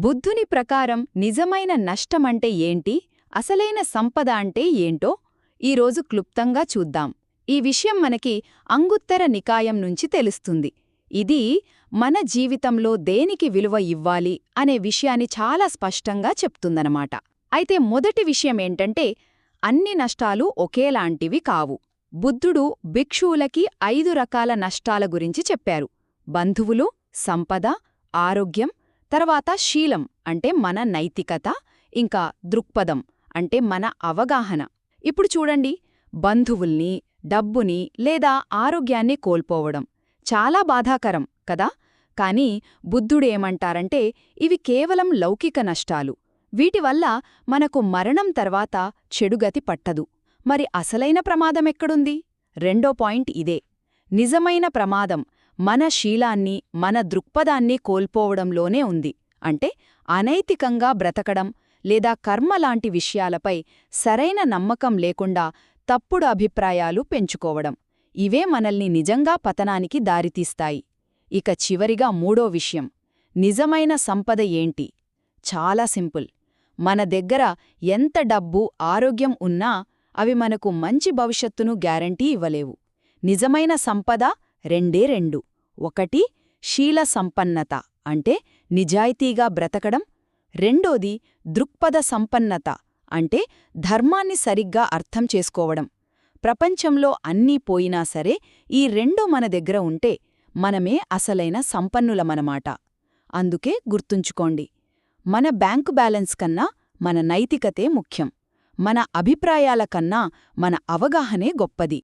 బుద్ధుని ప్రకారం నిజమైన నష్టమంటే ఏంటి, అసలైన సంపద అంటే ఏంటో ఈరోజు క్లుప్తంగా చూద్దాం. ఈ విషయం మనకి అంగుత్తర నికాయం నుంచి తెలుస్తుంది. ఇది మన జీవితంలో దేనికి విలువ ఇవ్వాలి అనే విషయాన్ని చాలా స్పష్టంగా చెప్తుందనమాట. అయితే మొదటి విషయమేంటంటే, అన్ని నష్టాలు ఒకేలాంటివి కావు. బుద్ధుడు భిక్షువులకి 5 రకాల నష్టాల గురించి చెప్పారు. బంధువులు, సంపద, ఆరోగ్యం, తర్వాత శీలం అంటే మన నైతికత, ఇంకా దృక్పథం అంటే మన అవగాహన. ఇప్పుడు చూడండి, బంధువుల్ని, డబ్బుని లేదా ఆరోగ్యాన్ని కోల్పోవడం చాలా బాధాకరం కదా. కానీ బుద్ధుడేమంటారంటే, ఇవి కేవలం లౌకిక నష్టాలు. వీటివల్ల మనకు మరణం తర్వాత చెడుగతి పట్టదు. మరి అసలైన ప్రమాదమెక్కడుంది? రెండో పాయింట్ ఇదే. నిజమైన ప్రమాదం మన శీలాన్ని, మన దృక్పథాన్ని కోల్పోవడంలోనే ఉంది. అంటే అనైతికంగా బ్రతకడం లేదా కర్మలాంటి విషయాలపై సరైన నమ్మకం లేకుండా తప్పుడు అభిప్రాయాలు పెంచుకోవడం. ఇవే మనల్ని నిజంగా పతనానికి దారితీస్తాయి. ఇక చివరిగా మూడో విషయం, నిజమైన సంపద ఏంటి? చాలా సింపుల్. మన దగ్గర ఎంత డబ్బు, ఆరోగ్యం ఉన్నా అవి మనకు మంచి భవిష్యత్తును గ్యారంటీ ఇవ్వలేవు. నిజమైన సంపద రెండే రెండు. ఒకటి శీల సంపన్నత అంటే నిజాయితీగా బ్రతకడం. రెండోది దృక్పథ సంపన్నత అంటే ధర్మాన్ని సరిగ్గా అర్థం చేసుకోవడం. ప్రపంచంలో అన్నీ పోయినా సరే ఈ రెండు మన దగ్గర ఉంటే మనమే అసలైన సంపన్నులమనమాట. అందుకే గుర్తుంచుకోండి, మన బ్యాంకు బ్యాలెన్స్ కన్నా మన నైతికతే ముఖ్యం. మన అభిప్రాయాల కన్నా మన అవగాహనే గొప్పది.